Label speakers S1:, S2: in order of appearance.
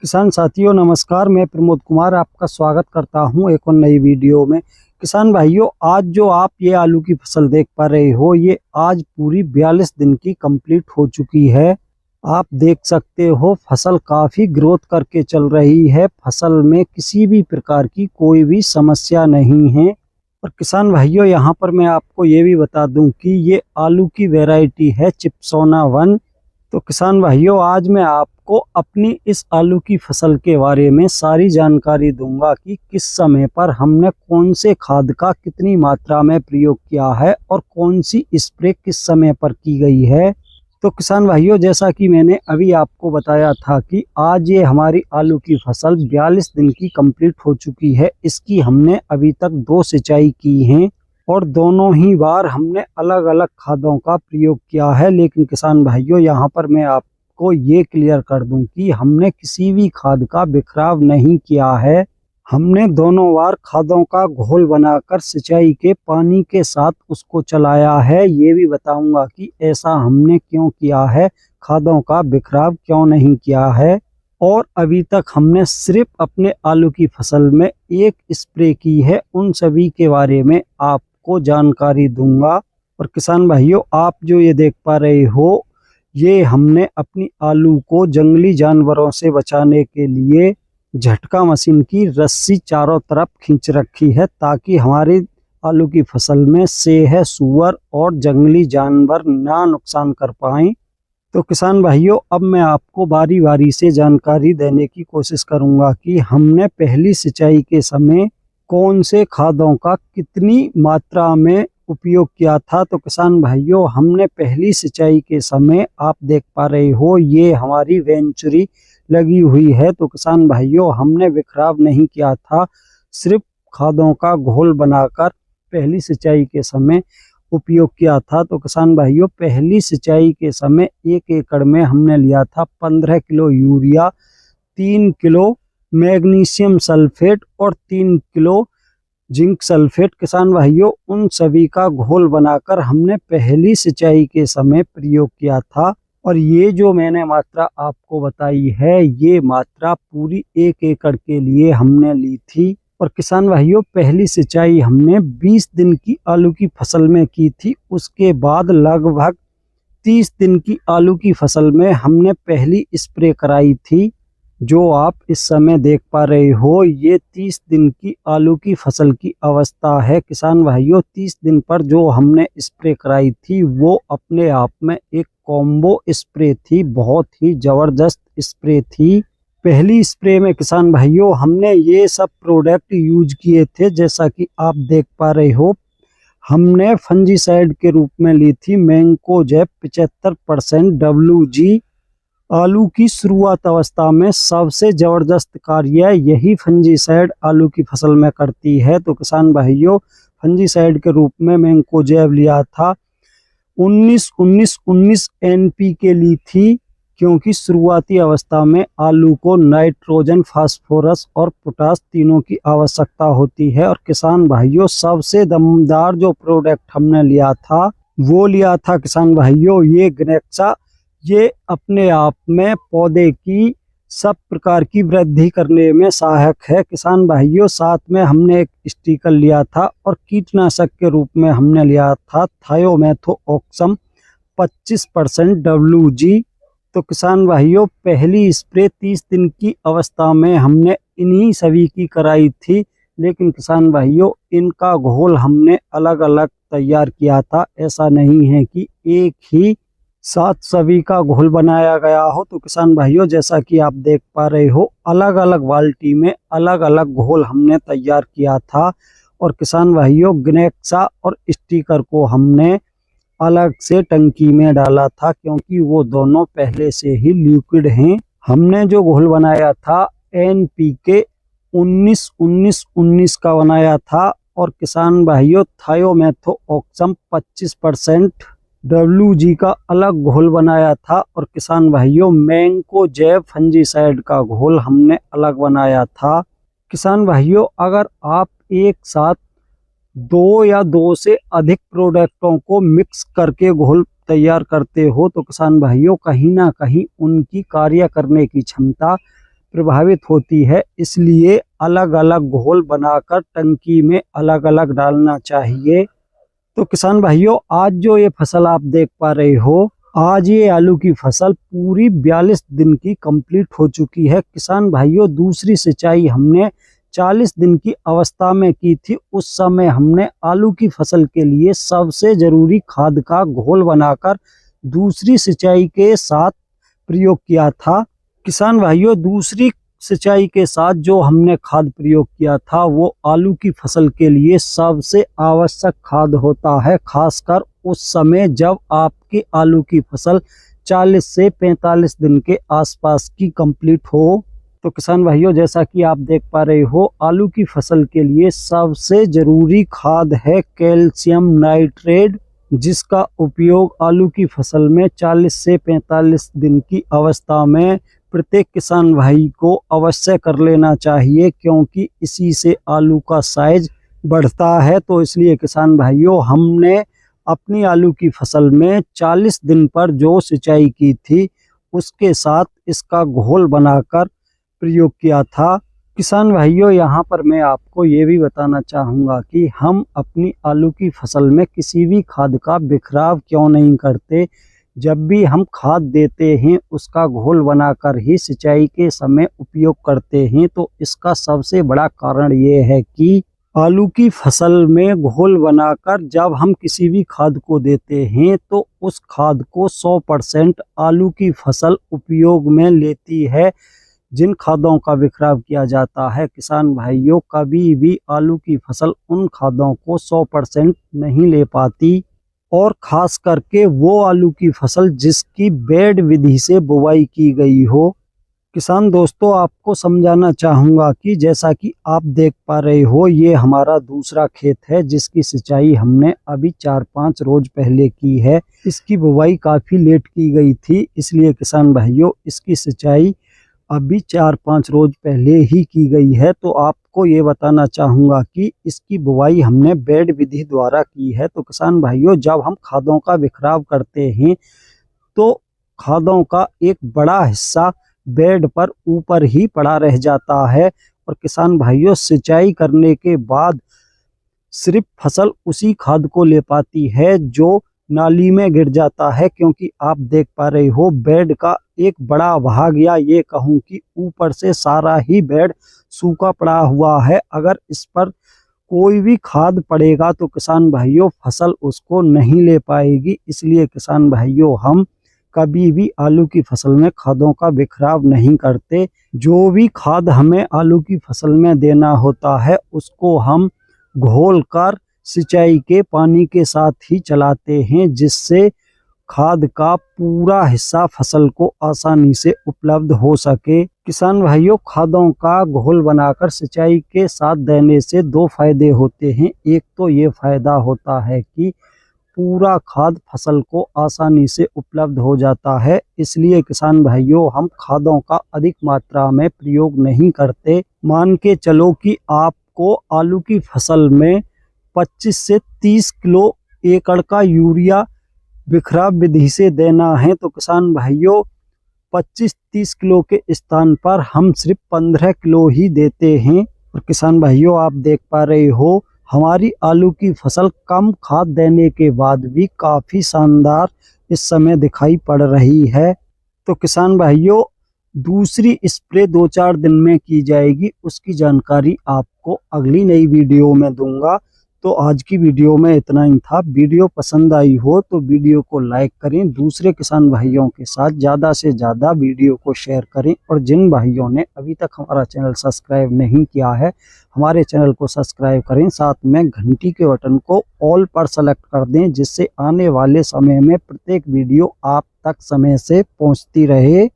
S1: किसान साथियों नमस्कार। मैं प्रमोद कुमार आपका स्वागत करता हूं एक और नई वीडियो में। किसान भाइयों, आज जो आप ये आलू की फसल देख पा रहे हो, ये आज पूरी 42 दिन की कंप्लीट हो चुकी है। आप देख सकते हो फसल काफी ग्रोथ करके चल रही है। फसल में किसी भी प्रकार की कोई भी समस्या नहीं है। और किसान भाइयों, यहाँ पर मैं आपको ये भी बता दूं कि ये आलू की वैरायटी है चिप्सोना 1। तो किसान भाइयों, आज मैं आपको अपनी इस आलू की फसल के बारे में सारी जानकारी दूंगा कि किस समय पर हमने कौन से खाद का कितनी मात्रा में प्रयोग किया है और कौन सी स्प्रे किस समय पर की गई है। तो किसान भाइयों, जैसा कि मैंने अभी आपको बताया था कि आज ये हमारी आलू की फसल 42 दिन की कंप्लीट हो चुकी है। इसकी हमने अभी तक 2 सिंचाई की हैं और दोनों ही बार हमने अलग अलग खादों का प्रयोग किया है। लेकिन किसान भाइयों, यहाँ पर मैं आपको ये क्लियर कर दूं कि हमने किसी भी खाद का बिखराव नहीं किया है। हमने दोनों बार खादों का घोल बनाकर सिंचाई के पानी के साथ उसको चलाया है। ये भी बताऊंगा कि ऐसा हमने क्यों किया है, खादों का बिखराव क्यों नहीं किया है। और अभी तक हमने सिर्फ अपने आलू की फसल में एक स्प्रे की है। उन सभी के बारे में आपको जानकारी दूंगा। और किसान भाइयों, आप जो ये देख पा रहे हो, ये हमने अपनी आलू को जंगली जानवरों से बचाने के लिए झटका मशीन की रस्सी चारों तरफ खींच रखी है, ताकि हमारी आलू की फसल में सेह, सूअर और जंगली जानवर ना नुकसान कर पाएं। तो किसान भाइयों, अब मैं आपको बारी बारी से जानकारी देने की कोशिश करूंगा कि हमने पहली सिंचाई के समय कौन से खादों का कितनी मात्रा में उपयोग किया था। तो किसान भाइयों, हमने पहली सिंचाई के समय आप देख पा रहे हो, ये हमारी वेंचुरी लगी हुई है। तो किसान भाइयों, हमने बिखराव नहीं किया था, सिर्फ खादों का घोल बनाकर पहली सिंचाई के समय उपयोग किया था। तो किसान भाइयों, पहली सिंचाई के समय 1 एकड़ में हमने लिया था 15 kilo urea, 3 kilo magnesium sulphate और 3 किलो जिंक सल्फेट। किसान भाइयों, उन सभी का घोल बनाकर हमने पहली सिंचाई के समय प्रयोग किया था। और ये जो मैंने मात्रा आपको बताई है, ये मात्रा पूरी 1 एकड़ के लिए हमने ली थी। और किसान भाइयों, पहली सिंचाई हमने 20 दिन की आलू की फसल में की थी। उसके बाद लगभग 30 दिन की आलू की फसल में हमने पहली स्प्रे कराई थी, जो आप इस समय देख पा रहे हो। ये 30 दिन की आलू की फसल की अवस्था है। किसान भाइयों, 30 दिन पर जो हमने स्प्रे कराई थी, वो अपने आप में एक कॉम्बो स्प्रे थी, बहुत ही जबरदस्त स्प्रे थी। पहली स्प्रे में किसान भाइयों, हमने ये सब प्रोडक्ट यूज किए थे, जैसा कि आप देख पा रहे हो। हमने फंजीसाइड के रूप में ली थी मैंकोजेब 75% WG। आलू की शुरुआत अवस्था में सबसे जबरदस्त कार्य यही फंजीसाइड आलू की फसल में करती है। तो किसान भाइयों, फंजीसाइड के रूप में मैंकोजेब लिया था। 19-19-19 NPK ली थी, क्योंकि शुरुआती अवस्था में आलू को नाइट्रोजन, फास्फोरस और पोटास तीनों की आवश्यकता होती है। और किसान भाइयों, सबसे दमदार जो प्रोडक्ट हमने लिया था, वो लिया था किसान भाइयों ये ग्नेक्सा। ये अपने आप में पौधे की सब प्रकार की वृद्धि करने में सहायक है। किसान भाइयों, साथ में हमने एक स्टिकर लिया था और कीटनाशक के रूप में हमने लिया था थायोमेथोक्सम 25% WG। तो किसान भाइयों, पहली स्प्रे 30 दिन की अवस्था में हमने इन्हीं सभी की कराई थी। लेकिन किसान भाइयों, इनका घोल हमने अलग अलग तैयार किया था। ऐसा नहीं है कि एक ही साथ सभी का घोल बनाया गया हो। तो किसान भाइयों, जैसा कि आप देख पा रहे हो, अलग अलग बाल्टी में अलग अलग घोल हमने तैयार किया था। और किसान भाइयों, ग्नेक्सा और स्टिकर को हमने अलग से टंकी में डाला था, क्योंकि वो दोनों पहले से ही लिक्विड हैं। हमने जो घोल बनाया था NPK 19-19-19 का बनाया था। और किसान भाइयों, थायोमेथोक्सम 25% WG का अलग घोल बनाया था। और किसान भाइयों, मैंकोजेब फंजीसाइड का घोल हमने अलग बनाया था। किसान भाइयों, अगर आप एक साथ 2 या 2 से अधिक प्रोडक्टों को मिक्स करके घोल तैयार करते हो, तो किसान भाइयों, कहीं ना कहीं उनकी कार्य करने की क्षमता प्रभावित होती है, इसलिए अलग अलग घोल बनाकर टंकी में अलग अलग डालना चाहिए। तो किसान भाइयों, आज जो ये फसल आप देख पा रहे हो, आज ये आलू की फसल पूरी 42 दिन की कंप्लीट हो चुकी है। किसान भाइयों, दूसरी सिंचाई हमने 40 दिन की अवस्था में की थी। उस समय हमने आलू की फसल के लिए सबसे जरूरी खाद का घोल बनाकर दूसरी सिंचाई के साथ प्रयोग किया था। किसान भाइयों, दूसरी सिंचाई के साथ जो हमने खाद प्रयोग किया था वो आलू की फसल के लिए सबसे आवश्यक खाद होता है, खासकर उस समय जब आपकी आलू की फसल 40 से 45 दिन के आसपास की कंप्लीट हो। तो किसान भाइयों, जैसा कि आप देख पा रहे हो, आलू की फसल के लिए सबसे जरूरी खाद है कैल्शियम नाइट्रेट, जिसका उपयोग आलू की फसल में 40 से 45 दिन की अवस्था में प्रत्येक किसान भाई को अवश्य कर लेना चाहिए, क्योंकि इसी से आलू का साइज बढ़ता है। तो इसलिए किसान भाइयों, हमने अपनी आलू की फसल में 40 दिन पर जो सिंचाई की थी उसके साथ इसका घोल बनाकर प्रयोग किया था। किसान भाइयों, यहाँ पर मैं आपको ये भी बताना चाहूँगा कि हम अपनी आलू की फसल में किसी भी खाद का बिखराव क्यों नहीं करते। जब भी हम खाद देते हैं उसका घोल बनाकर ही सिंचाई के समय उपयोग करते हैं। तो इसका सबसे बड़ा कारण ये है कि आलू की फसल में घोल बनाकर जब हम किसी भी खाद को देते हैं तो उस खाद को 100% आलू की फसल उपयोग में लेती है। जिन खादों का बिखराव किया जाता है, किसान भाइयों, कभी भी आलू की फसल उन खादों को 100% नहीं ले पाती, और खास करके वो आलू की फसल जिसकी बेड विधि से बुवाई की गई हो। किसान दोस्तों, आपको समझाना चाहूँगा कि जैसा कि आप देख पा रहे हो, ये हमारा दूसरा खेत है जिसकी सिंचाई हमने अभी 4-5 रोज पहले की है। इसकी बुवाई काफ़ी लेट की गई थी, इसलिए किसान भाइयों इसकी सिंचाई अभी 4-5 रोज पहले ही की गई है। तो आपको ये बताना चाहूँगा कि इसकी बुवाई हमने बेड विधि द्वारा की है। तो किसान भाइयों, जब हम खादों का बिखराव करते हैं तो खादों का एक बड़ा हिस्सा बेड पर ऊपर ही पड़ा रह जाता है, और किसान भाइयों, सिंचाई करने के बाद सिर्फ फसल उसी खाद को ले पाती है जो नाली में गिर जाता है, क्योंकि आप देख पा रहे हो बेड का एक बड़ा भाग, या ये कहूँ कि ऊपर से सारा ही बेड सूखा पड़ा हुआ है। अगर इस पर कोई भी खाद पड़ेगा तो किसान भाइयों फसल उसको नहीं ले पाएगी। इसलिए किसान भाइयों, हम कभी भी आलू की फसल में खादों का बिखराव नहीं करते। जो भी खाद हमें आलू की फसल में देना होता है उसको हम घोल कर सिंचाई के पानी के साथ ही चलाते हैं, जिससे खाद का पूरा हिस्सा फसल को आसानी से उपलब्ध हो सके। किसान भाइयों, खादों का घोल बनाकर सिंचाई के साथ देने से 2 फायदे होते हैं। एक तो ये फायदा होता है कि पूरा खाद फसल को आसानी से उपलब्ध हो जाता है, इसलिए किसान भाइयों हम खादों का अधिक मात्रा में प्रयोग नहीं करते। मान के चलो कि आपको आलू की फसल में 25 से 30 किलो एकड़ का यूरिया बिखराव विधि से देना है, तो किसान भाइयों 25-30 किलो के स्थान पर हम सिर्फ 15 किलो ही देते हैं। और किसान भाइयों, आप देख पा रहे हो, हमारी आलू की फसल कम खाद देने के बाद भी काफ़ी शानदार इस समय दिखाई पड़ रही है। तो किसान भाइयों, दूसरी स्प्रे 2-4 दिन में की जाएगी, उसकी जानकारी आपको अगली नई वीडियो में दूंगा। तो आज की वीडियो में इतना ही था। वीडियो पसंद आई हो तो वीडियो को लाइक करें, दूसरे किसान भाइयों के साथ ज़्यादा से ज़्यादा वीडियो को शेयर करें, और जिन भाइयों ने अभी तक हमारा चैनल सब्सक्राइब नहीं किया है, हमारे चैनल को सब्सक्राइब करें, साथ में घंटी के बटन को ऑल पर सेलेक्ट कर दें, जिससे आने वाले समय में प्रत्येक वीडियो आप तक समय से पहुंचती रहे।